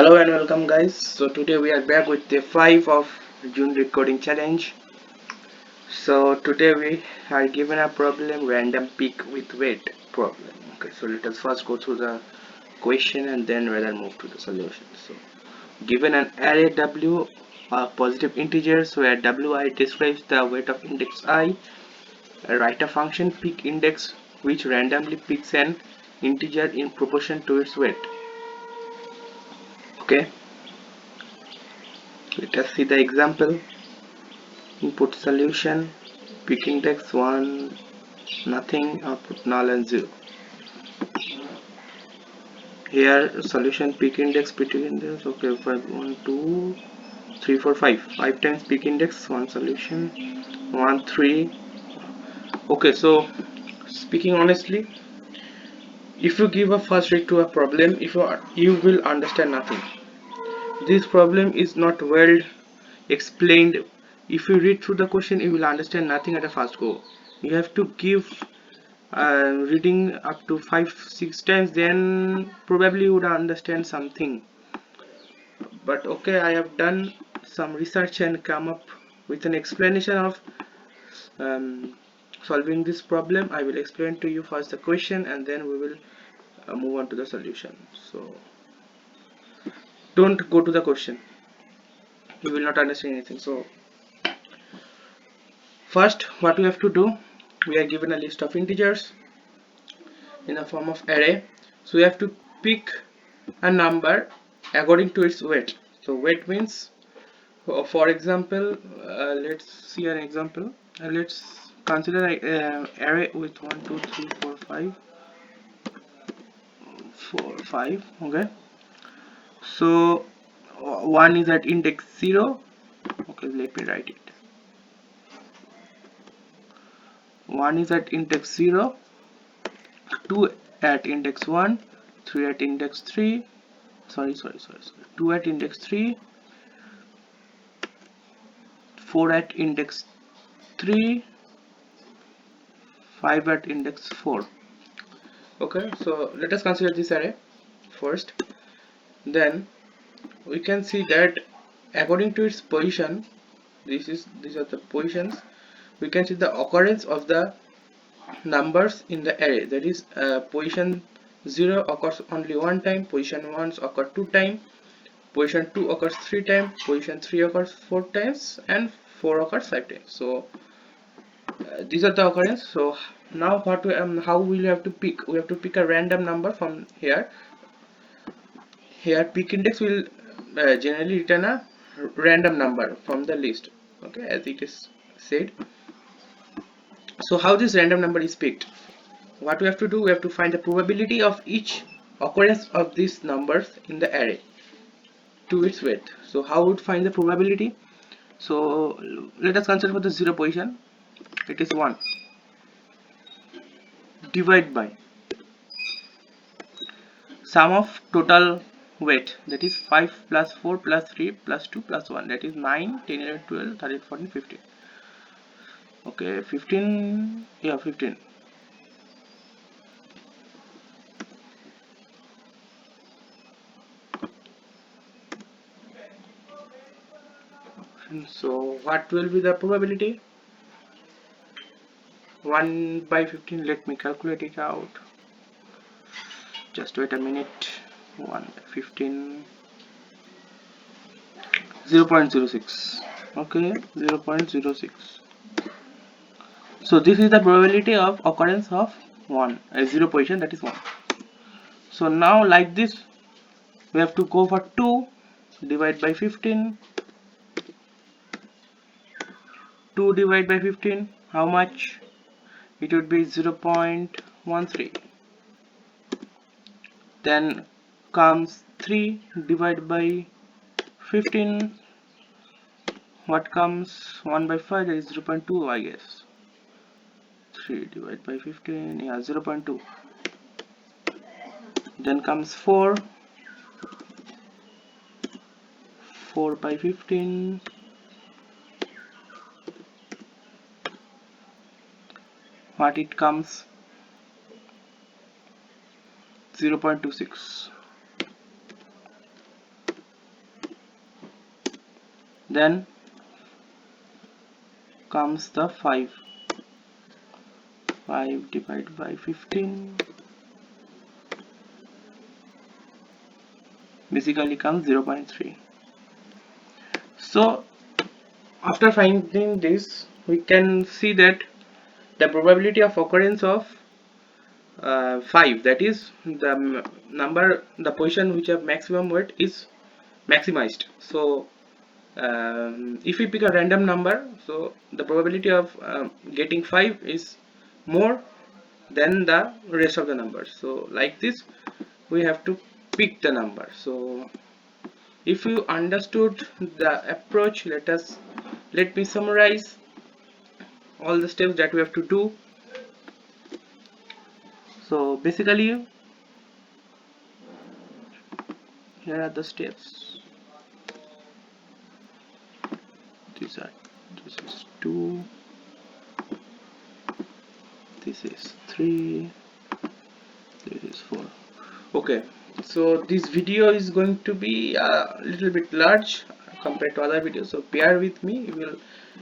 Hello and welcome guys. So today we are back with day 5 of June recording challenge. So today we are given a problem, random pick with weight problem. Okay, so let us first go through the question and then rather move to the solution. So given an array W positive integers where Wi describes the weight of index I, write a function pick index which randomly picks an integer in proportion to its weight. Okay, let us see the example. Input solution, pick index 1, nothing, output null and 0. Here solution pick index, okay, 5, 1, 2, 3, 4, 5. 5 times pick index, 1 solution, 1, 3. Okay, so speaking honestly, if you give a first read to a problem, you will understand nothing. This problem is not well explained. If you read through the question, you will understand nothing at a first go. You have to give reading up to 5-6 times, then probably you would understand something. But okay, I have done some research and come up with an explanation of solving this problem. I will explain to you first the question and then we will move on to the solution. So don't go to the question, you will not understand anything. So first what we have to do, we are given a list of integers in a form of array, so we have to pick a number according to its weight. So weight means, for example, let's see an example. Let's consider an array with 1 2 3 4 5 4 5. Okay, so 1 is at index 0. Okay, let me write it. 1 is at index 0, 2 at index 1, 3 at index 3, sorry 2 at index 3, 4 at index 3, 5 at index 4. Okay, so let us consider this array first. Then we can see that according to its position, these are the positions. We can see the occurrence of the numbers in the array. That is, position 0 occurs only one time, position 1 occurs 2 times, position 2 occurs 3 times, position 3 occurs 4 times, and 4 occurs 5 times. So these are the occurrence. So now how will you have to pick? We have to pick a random number from here. Here pick index will generally return a random number from the list. Okay, as it is said. So how this random number is picked? What we have to do, we have to find the probability of each occurrence of these numbers in the array to its weight. So how would find the probability? So let us consider for the 0 position, it is 1. Divide by sum of total weight, that is 5 plus 4 plus 3 plus 2 plus 1, that is 9, 10, 11, 12, 13, 14, 15. Okay, 15, yeah, 15. So what will be the probability? 1 by 15, let me calculate it out. Just wait a minute. 1 by 15, 0.06. Okay, 0.06. So this is the probability of occurrence of 0 position, that is 1. So now like this, we have to go for 2, divide by 15. 2 divided by 15, how much? It would be 0.13. Then comes 3 divided by 15. What comes? 1 by 5, that is 0.2, I guess. 3 divided by 15, yeah, 0.2. Then comes 4. 4 by 15. What it comes? 0.26. then comes the 5 divided by 15 basically comes 0.3. So after finding this, we can see that the probability of occurrence of 5, that is the number, the position which have maximum weight, is maximized. So if we pick a random number, so the probability of getting 5 is more than the rest of the numbers. So like this we have to pick the number. So if you understood the approach, let me summarize all the steps that we have to do. So basically here are the steps. This is 2, this is 3, this is 4. Okay, so this video is going to be a little bit large compared to other videos, so bear with me, you will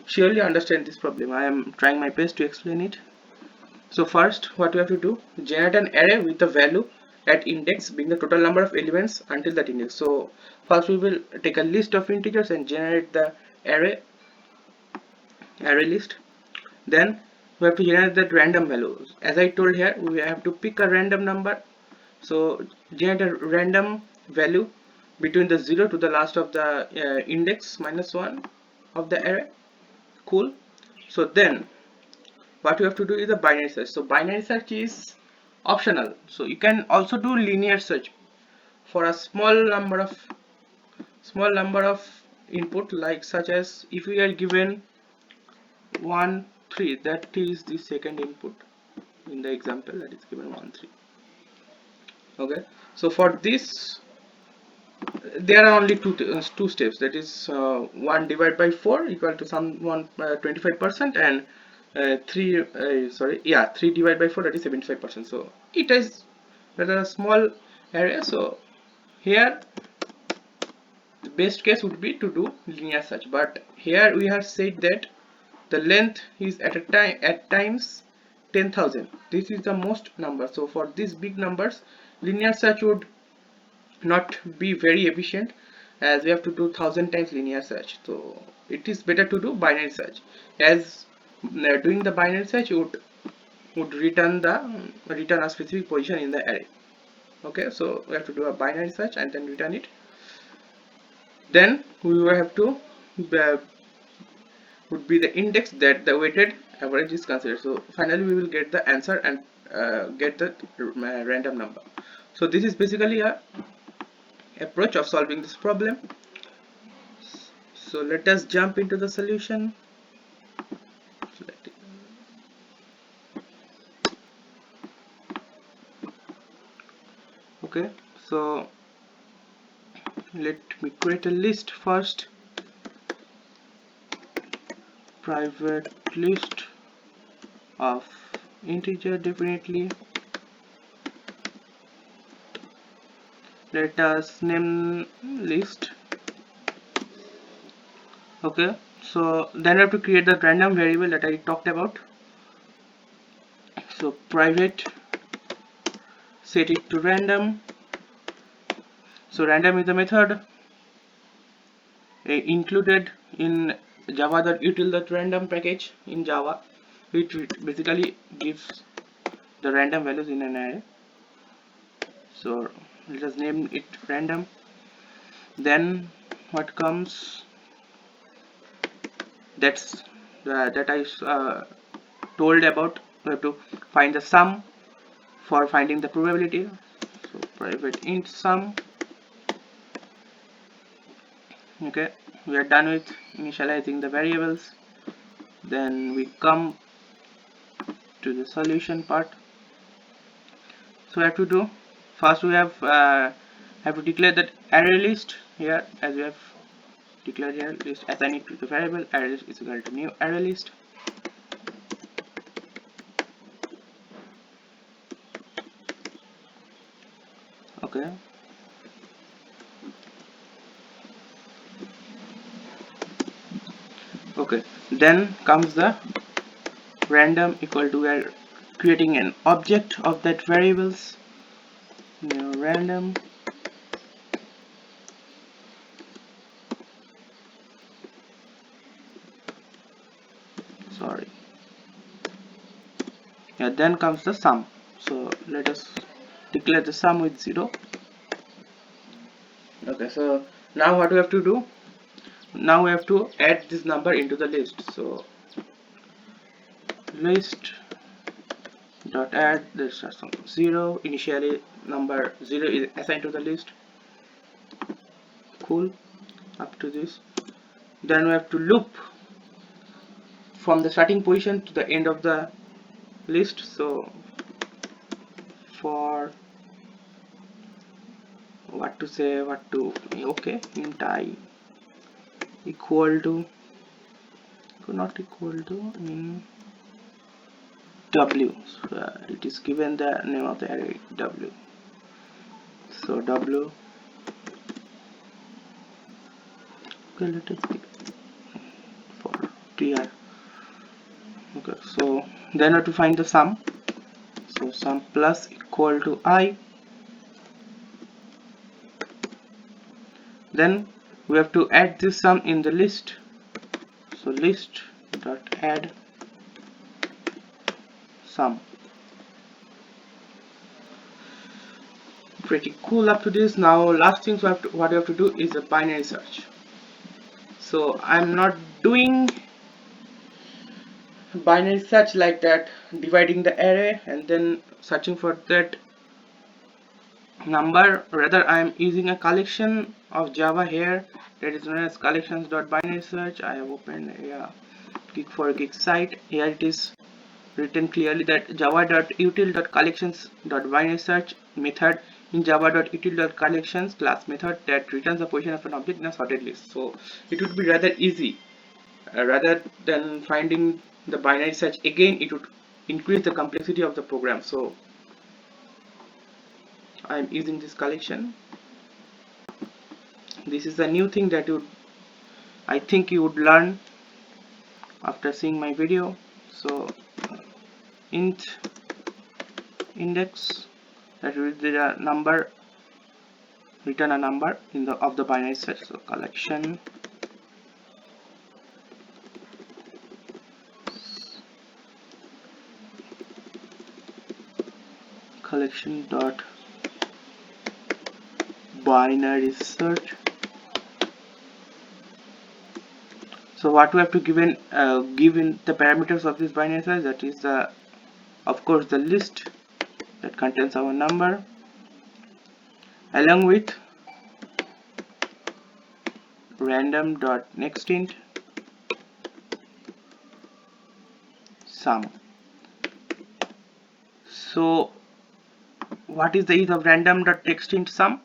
surely understand this problem. I am trying my best to explain it. So first, what we have to do, generate an array with the value at index being the total number of elements until that index. So first we will take a list of integers and generate the array list. Then we have to generate that random values. As I told here, we have to pick a random number. So generate a random value between the 0 to the last of the index -1 of the array. Cool. So then what you have to do is a binary search. So binary search is optional. So you can also do linear search for a small number of input, like such as if we are given 1 3, that is the second input in the example, that is given 1 3. Okay, so for this there are only two steps, that is 1 divided by 4 equal to 25%, and 3 divided by 4, that is 75%. So it is rather a small area. So here the best case would be to do linear search, but here we have said that the length is at times 10,000. This is the most number. So for these big numbers, linear search would not be very efficient, as we have to do 1000 times linear search. So it is better to do binary search, as doing the binary search would return a specific position in the array. Okay, so we have to do a binary search and then return it. Then we will have to would be the index that the weighted average is considered. So finally we will get the answer and get the random number. So this is basically a approach of solving this problem. So let us jump into the solution. Okay, so let me create a list first. Private list of integer, definitely. Let us name list. Okay, so then we have to create the random variable that I talked about. So private, set it to random. So random is the method included in Java.util.random package in Java, which basically gives the random values in an array. So let us name it random. Then what comes, that I told about, we have to find the sum for finding the probability. So private int sum. Okay, we are done with initializing the variables. Then we come to the solution part. So we have to do, first we have to declare that array list here, as we have declared here, list, assign it to the variable array list is equal to new array list. Okay, Okay, then comes the random equal to, we are creating an object of that variables, new random, sorry, yeah, then comes the sum. So let us declare the sum with 0. Okay, so now what we have to do, now we have to add this number into the list. So list dot add, this is some 0, initially number 0 is assigned to the list, cool, up to this. Then we have to loop from the starting position to the end of the list. So for what to say, what to, okay, int I equal to, not equal to, in w, so it is given the name of the array w, so w, okay, let us see for tr. Okay, so then we have to find the sum. So sum plus equal to I, then we have to add this sum in the list. So list dot add sum. Pretty cool up to this. Now last thing what you have to do is a binary search. So I'm not doing binary search like that, dividing the array and then searching for that number. Rather, I am using a collection of Java here that is known as collections.binary search. I have opened a gig for a gig site. Here it is written clearly that java.util.collections.binary search method in java.util.collections class method that returns the position of an object in a sorted list. So it would be rather easy, rather than finding the binary search again, it would increase the complexity of the program. So I am using this collection. This is a new thing that I think you would learn after seeing my video. So int index, that will be the number, return a number in the of the binary search. So collection dot binary search. So what we have to give in the parameters of this binary search, that is the, of course, the list that contains our number along with random dot next int sum. So what is the use of random dot text int sum?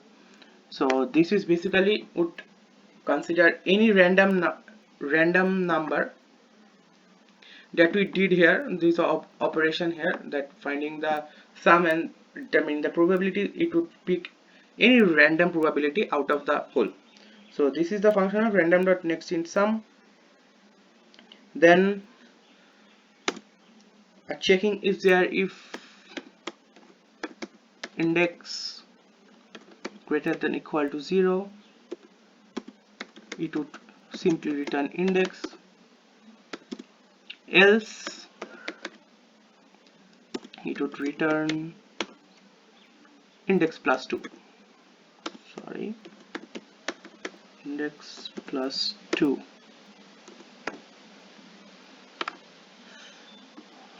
So this is basically would consider any random number that we did here, this operation here, that finding the sum and determining the probability. It would pick any random probability out of the whole. So this is the function of random dot next int sum. Then a checking is there if index greater than equal to 0, it would simply return index, else it would return index plus 2, sorry, index plus 2.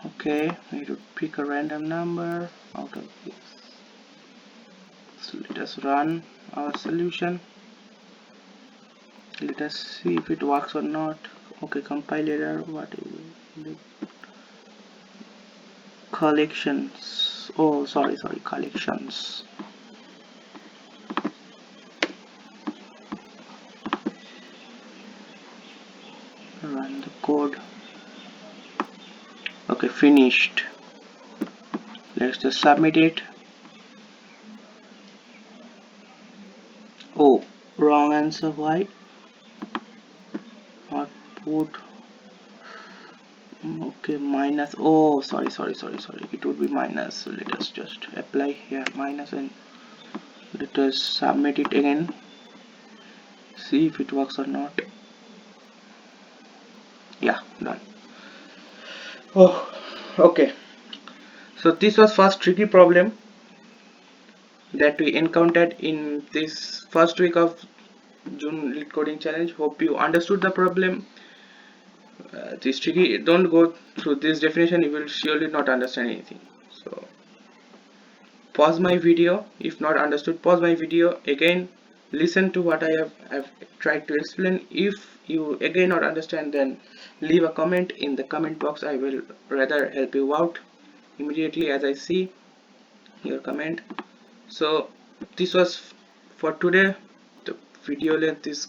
Okay, it would pick a random number out of this. So let us run our solution. Let us see if it works or not. Okay, compile error. What is it? Collections. Oh, sorry, collections. Run the code. Okay, finished. Let's just submit it. Oh, wrong answer. Why? Output Okay, minus. Oh, sorry, it would be minus. So let us just apply here minus and let us submit it again, see if it works or not. Yeah, done. Oh, okay, so this was first tricky problem that we encountered in this first week of June lead coding challenge. Hope you understood the problem. This tricky, don't go through this definition, you will surely not understand anything. So pause my video if not understood, pause my video again, listen to what I've tried to explain. If you again not understand, then leave a comment in the comment box. I will rather help you out immediately as I see your comment. So this was for today. The video length is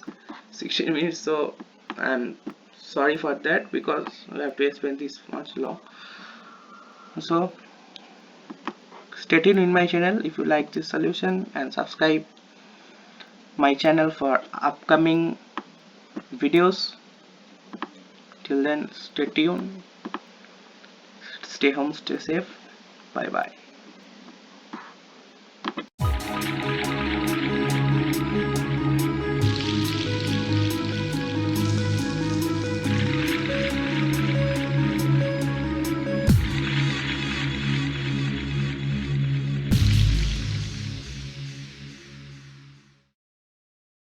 16 minutes, so I'm sorry for that because I have to explain this much long. So stay tuned in my channel if you like this solution, and subscribe my channel for upcoming videos. Till then, stay tuned, stay home, stay safe. Bye bye.